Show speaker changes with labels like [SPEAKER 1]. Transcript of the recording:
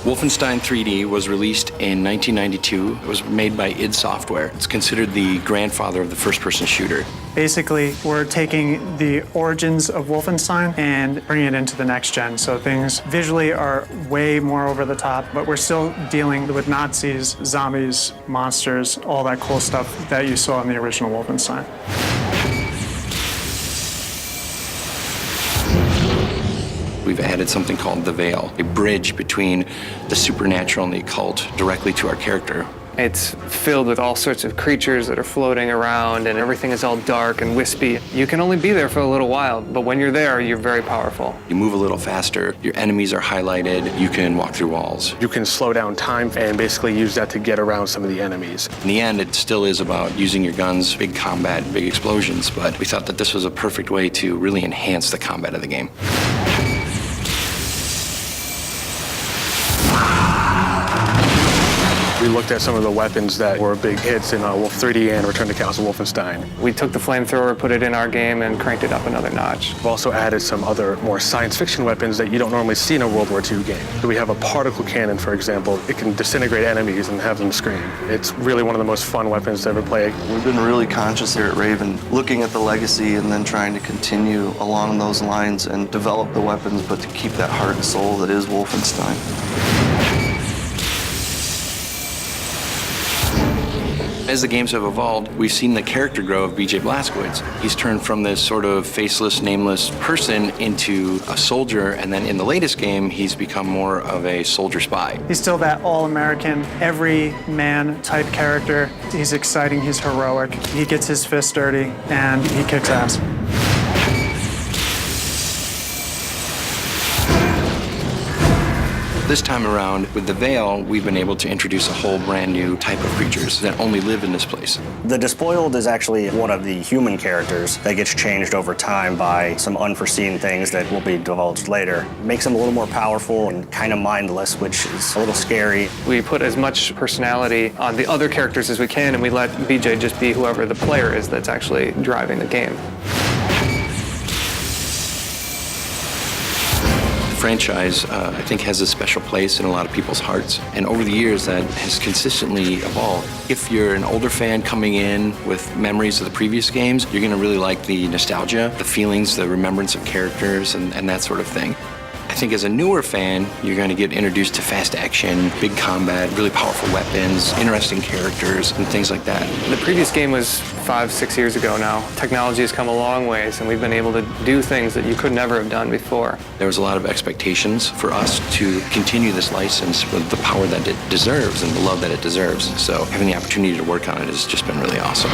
[SPEAKER 1] Wolfenstein 3D was released in 1992. It was made by id Software. It's considered the grandfather of the first-person shooter.
[SPEAKER 2] Basically, we're taking the origins of Wolfenstein and bringing it into the next gen. So things visually are way more over the top, but we're still dealing with Nazis, zombies, monsters, all that cool stuff that you saw in the original Wolfenstein.
[SPEAKER 1] We've added something called the Veil, a bridge between the supernatural and the occult directly to our character.
[SPEAKER 3] It's filled with all sorts of creatures that are floating around, and everything is all dark and wispy. You can only be there for a little while, but when you're there, you're very powerful.
[SPEAKER 1] You move a little faster, your enemies are highlighted, you can walk through walls.
[SPEAKER 4] You can slow down time and basically use that to get around some of the enemies.
[SPEAKER 1] In the end, it still is about using your guns, big combat, big explosions, but we thought that this was a perfect way to really enhance the combat of the game.
[SPEAKER 4] We looked at some of the weapons that were big hits in Wolf 3D and Return to Castle Wolfenstein.
[SPEAKER 3] We took the flamethrower, put it in our game, and cranked it up another notch.
[SPEAKER 4] We've also added some other more science fiction weapons that you don't normally see in a World War II game. We have a particle cannon, for example. It can disintegrate enemies and have them scream. It's really one of the most fun weapons to ever play.
[SPEAKER 5] We've been really conscious here at Raven, looking at the legacy and then trying to continue along those lines and develop the weapons, but to keep that heart and soul that is Wolfenstein.
[SPEAKER 1] As the games have evolved, we've seen the character grow of BJ Blazkowicz. He's turned from this sort of faceless, nameless person into a soldier, and then in the latest game, he's become more of a soldier spy.
[SPEAKER 2] He's still that all-American, every-man type character. He's exciting, he's heroic, he gets his fist dirty, and he kicks ass.
[SPEAKER 1] This time around, with the Veil, we've been able to introduce a whole brand new type of creatures that only live in this place.
[SPEAKER 6] The Despoiled is actually one of the human characters that gets changed over time by some unforeseen things that will be divulged later. It makes him a little more powerful and kind of mindless, which is a little scary.
[SPEAKER 3] We put as much personality on the other characters as we can, and we let BJ just be whoever the player is that's actually driving the game.
[SPEAKER 1] The franchise, I think, has a special place in a lot of people's hearts. And over the years, that has consistently evolved. If you're an older fan coming in with memories of the previous games, you're going to really like the nostalgia, the feelings, the remembrance of characters, and that sort of thing. I think as a newer fan, you're going to get introduced to fast action, big combat, really powerful weapons, interesting characters, and things like that.
[SPEAKER 3] The previous game was 5-6 years ago now. Technology has come a long ways, and we've been able to do things that you could never have done before.
[SPEAKER 1] There was a lot of expectations for us to continue this license with the power that it deserves and the love that it deserves. So having the opportunity to work on it has just been really awesome.